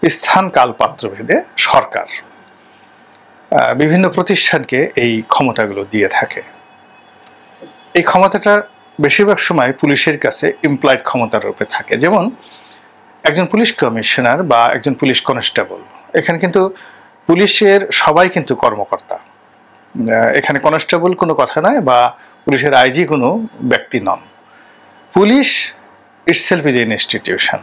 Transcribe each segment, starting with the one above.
স্থান কাল পাত্র ভেদে সরকার বিভিন্ন প্রতিষ্ঠানকে এই ক্ষমতাগুলো দিয়ে থাকে। এই ক্ষমতাটা বেশিরভাগ সময় পুলিশের কাছে ইমপ্লয়েড ক্ষমতার রূপে থাকে। যেমন একজন পুলিশ কমিশনার বা একজন পুলিশ কনস্টেবল, এখানে কিন্তু পুলিশের সবাই কিন্তু কর্মকর্তা, এখানে কনস্টেবল কোনো কথা নয় বা পুলিশের আইজি কোনো ব্যক্তি নন। Police itself is an institution.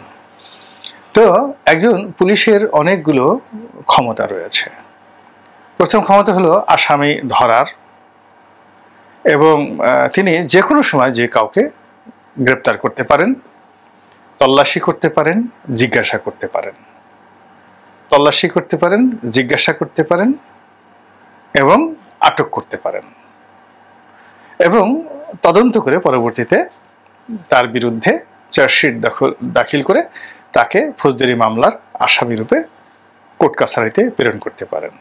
তো একজন পুলিশের অনেকগুলো ক্ষমতা রয়েছে। প্রথম ক্ষমতা হলো আসামি ধরার, এবং তিনি যে কোনো সময় যে কাউকে গ্রেপ্তার করতে পারেন, তল্লাশি করতে পারেন, জিজ্ঞাসা করতে পারেন, তল্লাশি করতে পারেন, জিজ্ঞাসা করতে পারেন এবং আটক করতে পারেন, এবং তদন্ত করে পরবর্তীতে তার বিরুদ্ধে চার্জশিট দাখিল করে তাকে ফৌজদারি মামলার আসামি রূপে কোর্ট কাছারিতে প্রেরণ করতে পারেন।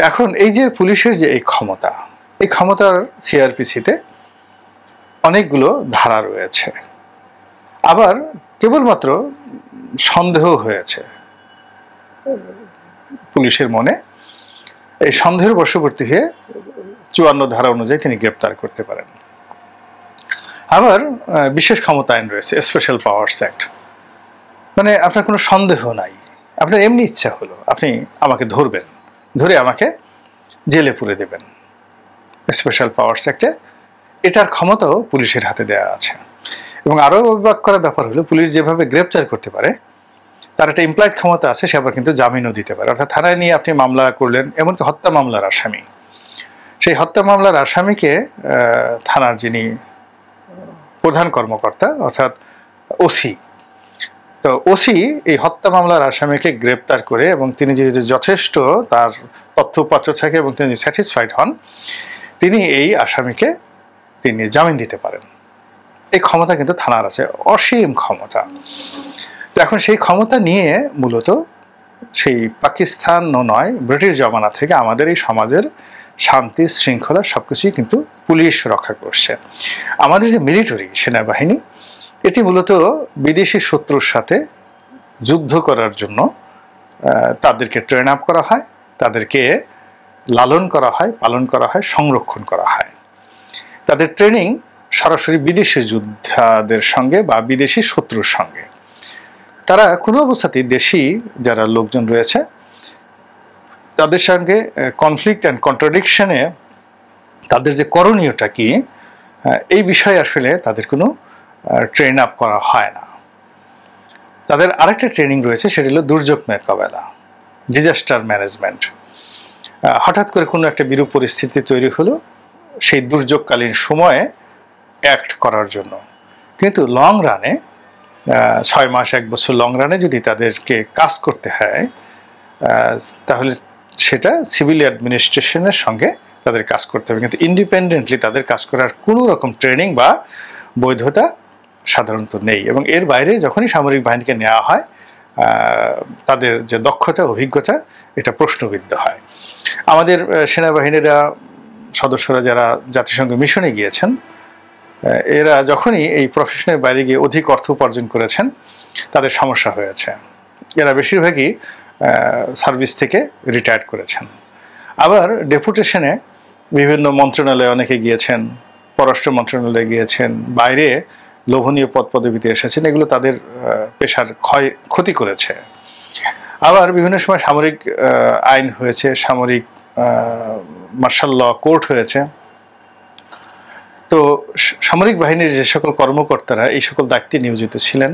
এখন এই যে পুলিশের যে এই ক্ষমতা, এই ক্ষমতার সিআরপিসিতে অনেকগুলো ধারা রয়েছে। আবার কেবলমাত্র সন্দেহ হয়েছে পুলিশের মনে, এই সন্দেহের বশবর্তী হয়ে ৫৪ ধারা অনুযায়ী তিনি গ্রেপ্তার করতে পারেন। আবার বিশেষ ক্ষমতা আইন রয়েছে, স্পেশাল পাওয়ার্স অ্যাক্ট, মানে আপনার কোনো সন্দেহ নাই, আপনার এমনি ইচ্ছা হলো আপনি আমাকে ধরবেন, ধরে আমাকে জেলে পুরে দেবেন। স্পেশাল পাওয়ার্স অ্যাক্টে এটার ক্ষমতাও পুলিশের হাতে দেওয়া আছে। এবং আরও অবাক করার ব্যাপার হলো, পুলিশ যেভাবে গ্রেপ্তার করতে পারে তার একটা ইমপ্লয়েড ক্ষমতা আছে, সে আবার কিন্তু জামিনও দিতে পারে। অর্থাৎ থানায় নিয়ে আপনি মামলা করলেন, এমনকি হত্যা মামলার আসামি, সেই হত্যা মামলার আসামিকে থানার যিনি প্রধান কর্মকর্তা অর্থাৎ ওসি, তো ওসি এই হত্যা মামলার আসামিকে গ্রেপ্তার করে, এবং তিনি যদি যথেষ্ট তার তথ্যপাত্র থাকে এবং তিনি স্যাটিসফাইড হন, তিনি এই আসামিকে তিনি জামিন দিতে পারেন। এই ক্ষমতা কিন্তু থানার আছে, অসীম ক্ষমতা। তো এখন সেই ক্ষমতা নিয়ে মূলত সেই পাকিস্তান নয়, ব্রিটিশ জমানা থেকে আমাদের এই সমাজের শান্তি শৃঙ্খলা সবকিছুই কিন্তু পুলিশ রক্ষা করছে। আমাদের যে মিলিটারি সেনাবাহিনী, এটি মূলত বিদেশি শত্রুর সাথে যুদ্ধ করার জন্য তাদেরকে ট্রেন আপ করা হয়, তাদেরকে লালন করা হয়, পালন করা হয়, সংরক্ষণ করা হয়। তাদের ট্রেনিং সরাসরি বিদেশি যোদ্ধাদের সঙ্গে বা বিদেশি শত্রুর সঙ্গে। তারা কোনো অবস্থাতেই দেশি যারা লোকজন রয়েছে তাদের সঙ্গে কনফ্লিক্ট অ্যান্ড কন্ট্রাডিকশনে তাদের যে করণীয়টা কি, এই বিষয়ে আসলে তাদের কোনো ট্রেন আপ করা হয় না। তাদের আরেকটা ট্রেনিং রয়েছে, সেটা হলো দুর্যোগ মোকাবেলা, ডিজাস্টার ম্যানেজমেন্ট। হঠাৎ করে কোনো একটা বিরূপ পরিস্থিতি তৈরি হলো, সেই দুর্যোগকালীন সময়ে অ্যাক্ট করার জন্য। কিন্তু লং রানে ৬ মাস ১ বছর লং রানে যদি তাদেরকে কাজ করতে হয়, তাহলে সেটা সিভিল অ্যাডমিনিস্ট্রেশনের সঙ্গে তাদের কাজ করতে হবে। কিন্তু ইন্ডিপেন্ডেন্টলি তাদের কাজ করার কোনো রকম ট্রেনিং বা বৈধতা সাধারণত নেই। এবং এর বাইরে যখনই সামরিক বাহিনীকে নেওয়া হয়, তাদের যে দক্ষতা অভিজ্ঞতা এটা প্রশ্নবিদ্ধ হয়। আমাদের সেনাবাহিনীরা সদস্যরা যারা জাতিসংঘ মিশনে গিয়েছেন, এরা যখনই এই প্রফেশনের বাইরে গিয়ে অধিক অর্থ উপার্জন করেছেন, তাদের সমস্যা হয়েছে। এরা বেশিরভাগই সার্ভিস থেকে রিটায়ার্ড করেছেন। আবার ডেপুটেশনে বিভিন্ন মন্ত্রণালয়ে অনেকে গিয়েছেন, পররাষ্ট্র মন্ত্রণালয়ে গিয়েছেন, বাইরে লোভনীয় পদ পদবিতে এসেছেন, এগুলো তাদের পেশার ক্ষতি করেছে। আবার বিভিন্ন সময় সামরিক আইন হয়েছে, সামরিক মার্শাল ল কোর্ট হয়েছে। তো সামরিক বাহিনীর যে সকল কর্মকর্তারা এই সকল দায়িত্বে নিয়োজিত ছিলেন,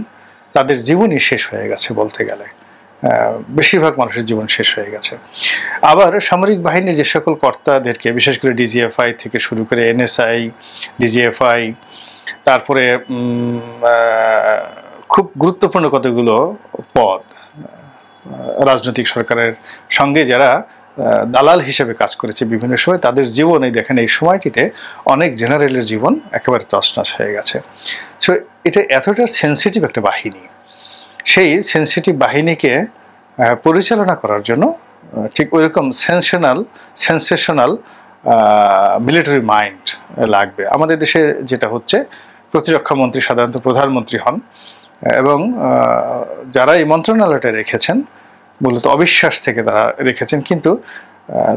তাদের জীবনই শেষ হয়ে গেছে বলতে গেলে, বেশিরভাগ মানুষের জীবন শেষ হয়ে গেছে। আবার সামরিক বাহিনীর যে সকল কর্তাদেরকে, বিশেষ করে ডিজিএফআই থেকে শুরু করে এনএসআই, ডিজিএফআই, তারপরে খুব গুরুত্বপূর্ণ কতগুলো পদ, রাজনৈতিক সরকারের সঙ্গে যারা দালাল হিসেবে কাজ করেছে বিভিন্ন সময়, তাদের জীবন এই দেখেন এই সময়টিতে অনেক জেনারেলের জীবন একেবারে তছনছ হয়ে গেছে। সো এটা এতটা সেন্সিটিভ একটা বাহিনী, সেই সেন্সিটিভ বাহিনীকে পরিচালনা করার জন্য ঠিক ওইরকম সেন্সেশনাল মিলিটারি মাইন্ড লাগবে। আমাদের দেশে যেটা হচ্ছে, প্রতিরক্ষা মন্ত্রী সাধারণত প্রধানমন্ত্রী হন, এবং যারা এই মন্ত্রণালয়টা রেখেছেন মূলত অবিশ্বাস থেকে তারা রেখেছেন, কিন্তু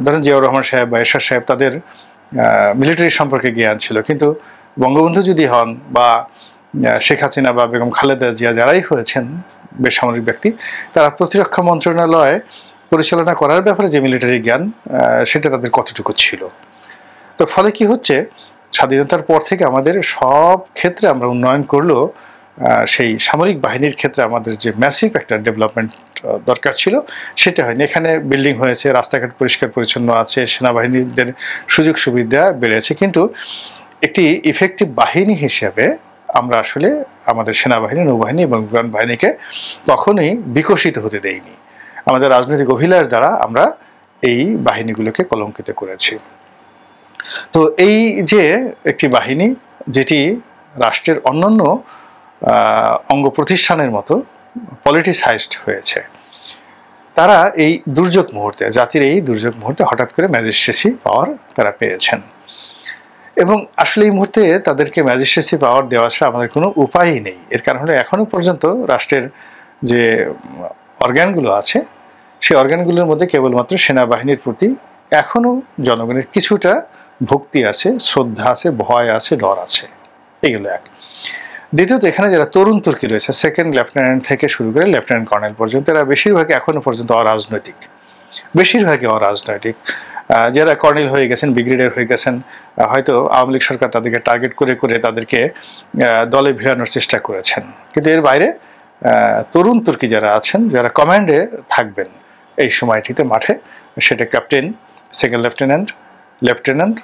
ধরেন জিয়াউর রহমান সাহেব বা এরশাদ সাহেব তাদের মিলিটারি সম্পর্কে জ্ঞান ছিল, কিন্তু বঙ্গবন্ধু যদি হন বা শেখ হাসিনা বা বেগম খালেদা জিয়া যারাই হয়েছেন বেসামরিক ব্যক্তি, তারা প্রতিরক্ষা মন্ত্রণালয় পরিচালনা করার ব্যাপারে যে মিলিটারি জ্ঞান সেটা তাদের কতটুকু ছিল। তো ফলে কি হচ্ছে, স্বাধীনতার পর থেকে আমাদের সব ক্ষেত্রে আমরা উন্নয়ন করলেও সেই সামরিক বাহিনীর ক্ষেত্রে আমাদের যে ম্যাসিভ একটা ডেভেলপমেন্ট দরকার ছিল সেটা হয়নি। এখানে বিল্ডিং হয়েছে, রাস্তাঘাট পরিষ্কার পরিচ্ছন্ন আছে, সেনাবাহিনীদের সুযোগ সুবিধা বেড়েছে, কিন্তু একটি ইফেক্টিভ বাহিনী হিসেবে আমরা আসলে আমাদের সেনাবাহিনী, নৌবাহিনী এবং বিমান বাহিনীকে কখনোই বিকশিত হতে দেইনি। আমাদের রাজনৈতিক অভিলাষ দ্বারা আমরা এই বাহিনীগুলোকে কলঙ্কিত করেছি। তো এই যে একটি বাহিনী যেটি রাষ্ট্রের অন্যান্য অঙ্গ প্রতিষ্ঠানের মতো পলিটিসাইজড হয়েছে, তারা এই দুর্যোগ মুহূর্তে, জাতির এই দুর্যোগ মুহূর্তে হঠাৎ করে ম্যাজিস্ট্রেসি পাওয়ার তারা পেয়েছেন, এবং আসলে এই মুহূর্তে তাদেরকে ম্যাজিস্ট্রেসি পাওয়ার দেওয়া ছাড়া আমাদের কোনো উপায়ই নেই। এর কারণ হলো এখনো পর্যন্ত রাষ্ট্রের যে অর্গানগুলো আছে সেই অর্গানগুলোর মধ্যে কেবলমাত্র সেনাবাহিনীর প্রতি এখনো জনগণের কিছুটা ভক্তি আছে, শ্রদ্ধা আছে, ভয় আছে, ডর আছে। এগুলো এক। দ্বিতীয়ত, এখানে যারা তরুণ তুর্কি রয়েছে, সেকেন্ড লেফটেন্যান্ট থেকে শুরু করে লেফটেন্যান্ট কর্নেল পর্যন্ত, এরা বেশিরভাগই এখনো পর্যন্ত অরাজনৈতিক, বেশিরভাগই অরাজনৈতিক। যারা কর্নেল হয়ে গেছেন, ব্রিগেডিয়ার হয়ে গেছেন, হয়তো আওয়ামী লীগ সরকার তাদেরকে টার্গেট করে করে তাদেরকে দলে ভিড়ানোর চেষ্টা করেছেন, কিন্তু এর বাইরে তরুণ তুর্কি যারা আছেন, যারা কমান্ডে থাকবেন এই সময়টিতে মাঠে, সেটা ক্যাপ্টেন, সেকেন্ড লেফটেন্যান্ট, লেফটেন্যান্ট,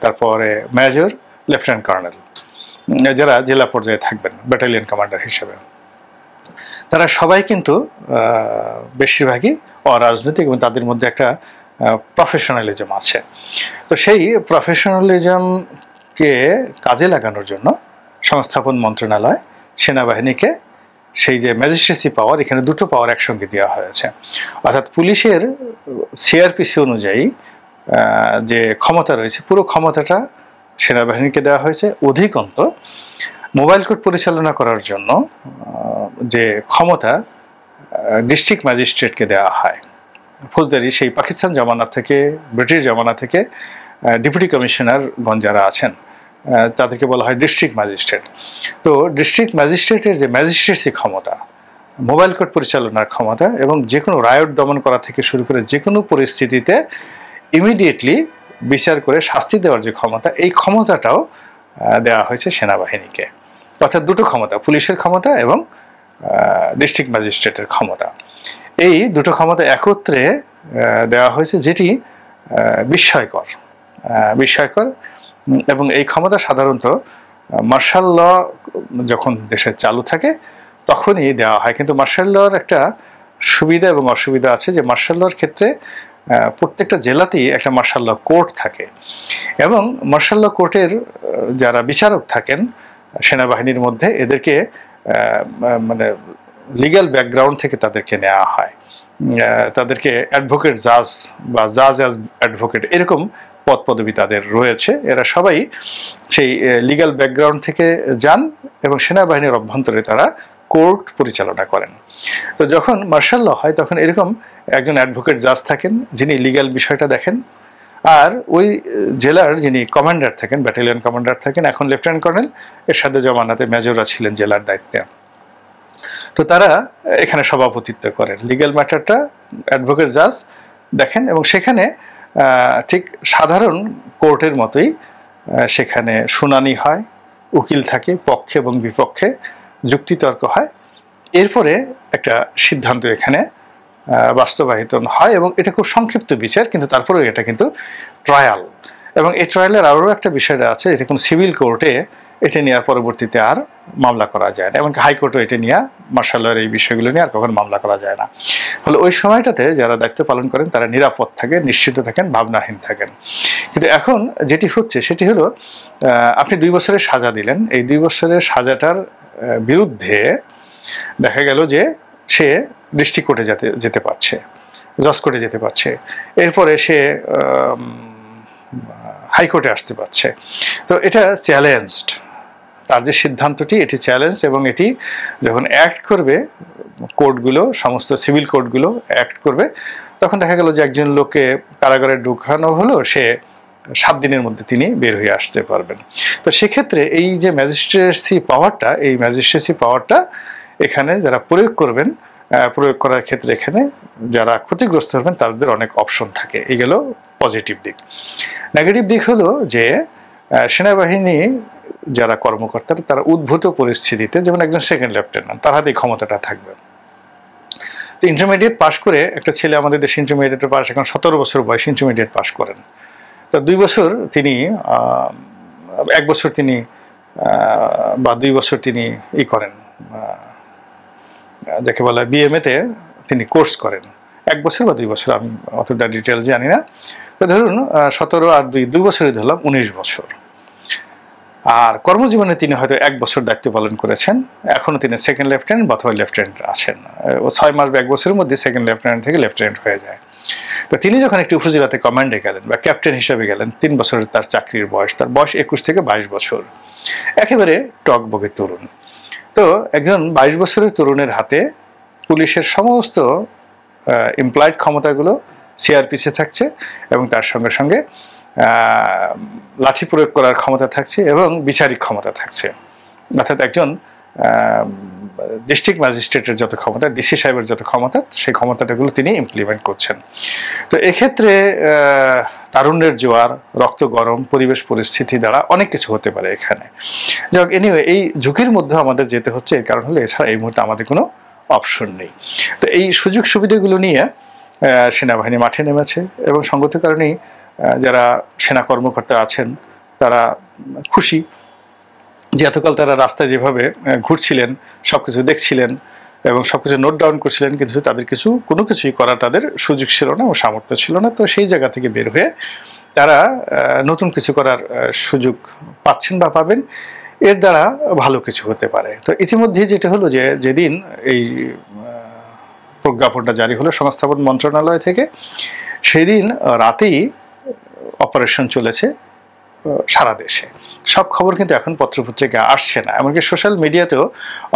তারপরে মেজর, লেফটেন্যান্ট কর্নেল, যারা জেলা পর্যায়ে থাকবেন ব্যাটালিয়ন কমান্ডার হিসেবে, তারা সবাই কিন্তু বেশিরভাগই অরাজনৈতিক এবং তাদের মধ্যে একটা প্রফেশনালিজম আছে। তো সেই প্রফেশনালিজমকে কাজে লাগানোর জন্য সংস্থাপন মন্ত্রণালয় সেনাবাহিনীকে সেই যে ম্যাজিস্ট্রেসি পাওয়ার, এখানে দুটো পাওয়ার একসঙ্গে দেওয়া হয়েছে। অর্থাৎ পুলিশের সিআরপিসি অনুযায়ী যে ক্ষমতা রয়েছে, পুরো ক্ষমতাটা সেনাবাহিনীকে দেওয়া হয়েছে। অধিকন্ত মোবাইল কোর্ট পরিচালনা করার জন্য যে ক্ষমতা ডিস্ট্রিক্ট ম্যাজিস্ট্রেটকে দেওয়া হয় ফৌজদারি, সেই পাকিস্তান জমানা থেকে, ব্রিটিশ জমানা থেকে ডেপুটি কমিশনারগণ যারা আছেন তাদেরকে বলা হয় ডিস্ট্রিক্ট ম্যাজিস্ট্রেট। তো ডিস্ট্রিক্ট ম্যাজিস্ট্রেটের যে ম্যাজিস্ট্রেসি ক্ষমতা, মোবাইল কোর্ট পরিচালনার ক্ষমতা এবং যে কোনো রায়ট দমন করা থেকে শুরু করে যে কোনো পরিস্থিতিতে ইমিডিয়েটলি বিচার করে শাস্তি দেওয়ার যে ক্ষমতা, এই ক্ষমতাটাও দেওয়া হয়েছে সেনাবাহিনীকে। অর্থাৎ দুটো ক্ষমতা, পুলিশের ক্ষমতা এবং ডিস্ট্রিক্ট ম্যাজিস্ট্রেটের ক্ষমতা, এই দুটো ক্ষমতা একত্রে দেওয়া হয়েছে, যেটি বিস্ময়কর বিস্ময়কর এবং এই ক্ষমতা সাধারণত মার্শাল ল যখন দেশে চালু থাকে তখনই দেওয়া হয়। কিন্তু মার্শাল লর একটা সুবিধা এবং অসুবিধা আছে, যে মার্শাল লর ক্ষেত্রে প্রত্যেকটা জেলাতেই একটা মার্শাল ল কোর্ট থাকে, এবং মার্শাল ল কোর্টের যারা বিচারক থাকেন সেনাবাহিনীর মধ্যে, এদেরকে মানে লিগ্যাল ব্যাকগ্রাউন্ড থেকে তাদেরকে নেওয়া হয়, তাদেরকে অ্যাডভোকেট জাজ বা জাজ অ্যাজ অ্যাডভোকেট এরকম পদ পদবি তাদের রয়েছে। এরা সবাই সেই লিগ্যাল ব্যাকগ্রাউন্ড থেকে যান এবং সেনাবাহিনীর অভ্যন্তরে তারা কোর্ট পরিচালনা করেন। তো যখন মার্শাল ল হয় তখন এরকম একজন অ্যাডভোকেট জাজ থাকেন যিনি লিগ্যাল বিষয়টা দেখেন, আর ওই জেলার যিনি কমান্ডার থাকেন, ব্যাটালিয়ন কমান্ডার থাকেন, এখন লেফটেন্যান্ট কর্নেল, এর সাথে জমানাতে মেজররা ছিলেন জেলার দায়িত্বে, তো তারা এখানে সভাপতিত্ব করেন। লিগ্যাল ম্যাটারটা অ্যাডভোকেট জাজ দেখেন এবং সেখানে ঠিক সাধারণ কোর্টের মতোই সেখানে শুনানি হয়, উকিল থাকে, পক্ষে এবং বিপক্ষে যুক্তিতর্ক হয়, এরপরে একটা সিদ্ধান্ত এখানে বাস্তবায়িত হয় এবং এটা খুব সংক্ষিপ্ত বিচার, কিন্তু তারপরেও এটা কিন্তু ট্রায়াল। এবং এই ট্রায়ালের আরও একটা বিষয় আছে, এটা কোনো সিভিল কোর্টে এটা নিয়ে পরবর্তীতে আর মামলা করা যায় না, এমনকি হাইকোর্টও এটা নিয়ে মার্শাল লর এই বিষয়গুলো নিয়ে আর কখনো মামলা করা যায় না। ফলে ওই সময়টাতে যারা দায়িত্ব পালন করেন তারা নিরাপদ থাকেন, নিশ্চিত থাকেন, ভাবনাহীন থাকেন। কিন্তু এখন যেটি হচ্ছে সেটি হলো, আপনি 2 বছরের সাজা দিলেন, এই 2 বছরের সাজাটার বিরুদ্ধে দেখা গেল যে সে ডিস্ট্রিক্ট কোর্টে যেতে পারছে, জজ কোর্টে যেতে পারছে, এরপরে সে হাইকোর্টে আসতে পারছে। তো এটা চ্যালেঞ্জড, তার যে সিদ্ধান্তটি এটি চ্যালেঞ্জ, এবং এটি যখন অ্যাক্ট করবে কোর্টগুলো, সমস্ত সিভিল কোর্টগুলো অ্যাক্ট করবে, তখন দেখা গেল যে একজন লোককে কারাগারে ঢুকানো হলো, সে 7 দিনের মধ্যে তিনি বের হয়ে আসতে পারবেন। তো সেক্ষেত্রে এই যে ম্যাজিস্ট্রেসি পাওয়ারটা, এই ম্যাজিস্ট্রেসি পাওয়ারটা এখানে যারা প্রয়োগ করবেন, প্রয়োগ করার ক্ষেত্রে এখানে যারা ক্ষতিগ্রস্ত হবেন তাদের অনেক অপশন থাকে। এই গেল পজিটিভ দিক। নেগেটিভ দিক হলো যে সেনাবাহিনী যারা কর্মকর্তা তারা উদ্ভূত পরিস্থিতিতে, যেমন একজন সেকেন্ড লেফটেন্যান্ট, তার হাতে ক্ষমতাটা থাকবে। তো ইন্টারমিডিয়েট পাস করে একটা ছেলে, আমাদের দেশে ইন্টারমিডিয়েট পাস এখন 17 বছর বয়সে ইন্টারমিডিয়েট পাস করেন। তো 2 বছর তিনি 1 বছর তিনি বা 2 বছর তিনি করেন, যাকে বলা বিএমএতে তিনি কোর্স করেন, 1 বছর বা 2 বছর, আমি অতটা ডিটেল জানি না। তো ধরুন 17 আর 2 বছরই ধরলাম 19 বছর। আর কর্মজীবনে তিনি হয়তো 1 বছর দায়িত্ব পালন করেছেন, এখনো তিনি সেকেন্ড লেফটেন্যান্ট বা লেফটেন্যান্ট আছেন। 6 মাস বা 1 বছরের মধ্যে সেকেন্ড লেফটেন্যান্ট থেকে লেফটেন্যান্ট হয়ে যায়। তো তিনি যখন একটি উপজেলাতে কমান্ডে গেলেন বা ক্যাপ্টেন হিসেবে গেলেন, 3 বছরের তার চাকরির বয়স, তার বয়স 21 থেকে 22 বছর, একেবারে টকবগে তরুণ। তো একজন 22 বছরের তরুণের হাতে পুলিশের সমস্ত ইমপ্লয়েড ক্ষমতাগুলো সিআরপিসি থাকছে, এবং তার সঙ্গে সঙ্গে লাঠি প্রয়োগ করার ক্ষমতা থাকছে এবং বিচারিক ক্ষমতা থাকছে। অর্থাৎ একজন ডিস্ট্রিক্ট ম্যাজিস্ট্রেটের যত ক্ষমতা, ডিসি সাহেবের যত ক্ষমতা, সেই ক্ষমতাটাগুলো তিনি ইমপ্লিমেন্ট করছেন। তো এক্ষেত্রে তারুণ্যের জোয়ার, রক্ত গরম, পরিবেশ পরিস্থিতি দ্বারা অনেক কিছু হতে পারে এখানে। যাই হোক, এনিওয়ে এই ঝুঁকির মধ্যে আমাদের যেতে হচ্ছে, এর কারণ হলো এছাড়া এই মুহূর্তে আমাদের কোনো অপশন নেই। তো এই সুযোগ সুবিধাগুলো নিয়ে সেনাবাহিনী মাঠে নেমেছে, এবং সঙ্গত কারণেই যারা সেনা কর্মকর্তা আছেন তারা খুশি যে এতকাল তারা রাস্তায় যেভাবে ঘুরছিলেন, সবকিছু দেখছিলেন এবং সবকিছু নোট ডাউন করছিলেন, কিন্তু তাদের কোনো কিছুই করার তাদের সুযোগ ছিল না ও সামর্থ্য ছিল না। তো সেই জায়গা থেকে বের হয়ে তারা নতুন কিছু করার সুযোগ পাচ্ছেন বা পাবেন, এর দ্বারা ভালো কিছু হতে পারে। তো ইতিমধ্যে যেটা হলো যে যেদিন এই প্রজ্ঞাপনটা জারি হলো সংস্থাপন মন্ত্রণালয় থেকে, সেই দিন রাতেই অপারেশন চলেছে সারা দেশে। সব খবর কিন্তু এখন পত্রপত্রিকা আসছে না, এমনকি সোশ্যাল মিডিয়াতেও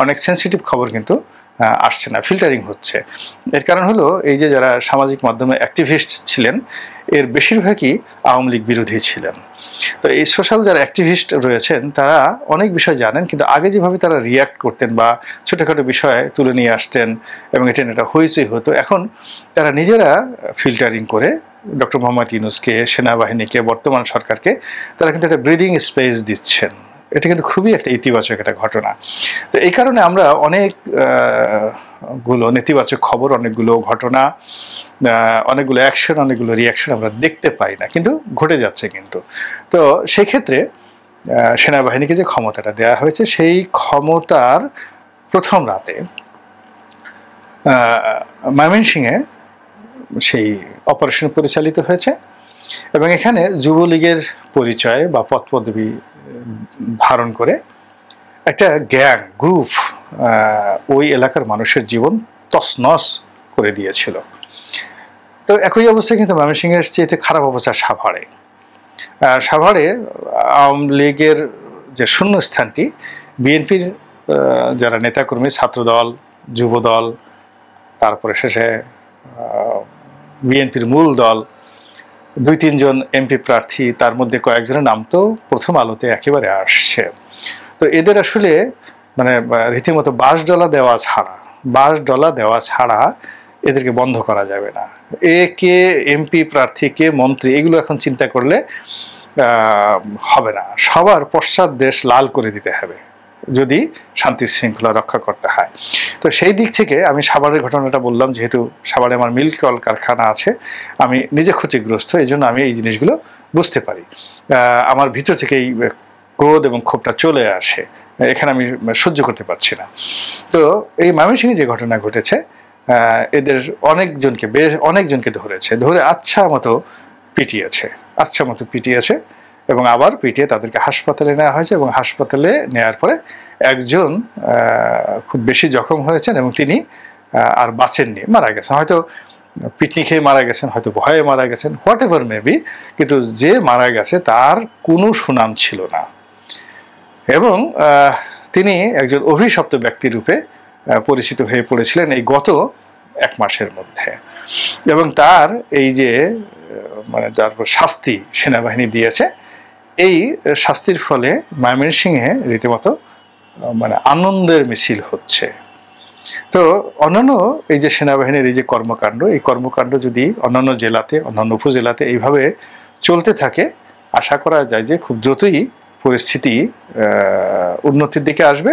অনেক সেন্সিটিভ খবর কিন্তু আসছে না, ফিল্টারিং হচ্ছে। এর কারণ হলো এই যে যারা সামাজিক মাধ্যমে অ্যাক্টিভিস্ট ছিলেন, এর বেশিরভাগই আওয়ামী লীগ বিরোধী ছিলেন। তো এই সোশ্যাল যারা অ্যাক্টিভিস্ট রয়েছেন তারা অনেক বিষয় জানেন, কিন্তু আগে যেভাবে তারা রিয়্যাক্ট করতেন বা ছোটোখাটো বিষয়ে তুলে নিয়ে আসতেন এবং এটা হইচই হতো, এখন তারা নিজেরা ফিল্টারিং করে ডক্টর মোহাম্মদ ইউনূসকে, সেনাবাহিনীকে, বর্তমান সরকারকে তারা কিন্তু একটা ব্রিদিং স্পেস দিচ্ছেন। এটা কিন্তু খুবই একটা ইতিবাচক একটা ঘটনা। তো এই কারণে আমরা অনেকগুলো নেতিবাচক খবর, অনেকগুলো ঘটনা, অনেকগুলো অ্যাকশন, অনেকগুলো রিয়াকশন আমরা দেখতে পাই না, কিন্তু ঘটে যাচ্ছে কিন্তু। তো সেই ক্ষেত্রে সেনাবাহিনীকে যে ক্ষমতাটা দেওয়া হয়েছে, সেই ক্ষমতার প্রথম রাতে ময়মনসিংহে সেই অপারেশন পরিচালিত হয়েছে, এবং এখানে যুবলীগের পরিচয় বা পদপদবি ধারণ করে একটা গ্যাং গ্রুপ ওই এলাকার মানুষের জীবন তছনছ করে দিয়েছিল। তো একই অবস্থায় কিন্তু ময়মনসিংহের চেয়ে খারাপ অবস্থা সাভারে। সাভারে আওয়ামী লীগের যে শূন্যস্থানটি, বিএনপির যারা নেতাকর্মী, ছাত্রদল, যুবদল, তারপরে শেষে বিএনপির মূল দল, 2-3 জন এমপি প্রার্থী, তার মধ্যে কয়েকজনের নাম তো প্রথম আলোতে একেবারে আসছে। তো এদের আসলে মানে রীতিমতো বাঁশডলা দেওয়া ছাড়া এদেরকে বন্ধ করা যাবে না। কে এমপি প্রার্থী, কে মন্ত্রী, এগুলো এখন চিন্তা করলে হবে না। সবার পশ্চাৎ দেশ লাল করে দিতে হবে যদি শান্তি শৃঙ্খলা রক্ষা করতে হয়। তো সেই দিক থেকে আমি সাভারের ঘটনাটা বললাম, যেহেতু সাভারে আমার মিল্ক কল কারখানা আছে, আমি নিজে ক্ষতিগ্রস্ত, এই জন্য আমি এই জিনিসগুলো বুঝতে পারি। আমার ভিতর থেকে এই ক্রোধ এবং ক্ষোভটা চলে আসে, এখানে আমি সহ্য করতে পারছি না। তো এই ময়মনসিংহে যে ঘটনা ঘটেছে, এদের অনেকজনকে ধরে আচ্ছা মতো পিটিয়েছে এবং আবার পিটিয়ে তাদেরকে হাসপাতালে নেওয়া হয়েছে, এবং হাসপাতালে নেওয়ার পরে একজন খুব বেশি জখম হয়েছেন এবং তিনি আর বাঁচেননি, মারা গেছেন। হয়তো পিটনি খেয়ে মারা গেছেন, হয়তো ভয়ে মারা গেছেন, হোয়াট এভার মেবি, কিন্তু যে মারা গেছে তার কোনো সুনাম ছিল না। এবং তিনি একজন অভিশপ্ত ব্যক্তি রূপে পরিচিত হয়ে পড়েছিলেন এই গত 1 মাসের মধ্যে। এবং তার এই যে মানে তার শাস্তি সেনাবাহিনী দিয়েছে, এই শাস্তির ফলে ময়মনসিংহে রীতিমতো মানে আনন্দের মিছিল হচ্ছে। তো অন্যান্য এই যে সেনাবাহিনীর এই যে কর্মকাণ্ড, এই কর্মকাণ্ড যদি অন্যান্য জেলাতে, অন্যান্য উপজেলাতে এইভাবে চলতে থাকে, আশা করা যায় যে খুব দ্রুতই পরিস্থিতি উন্নতির দিকে আসবে।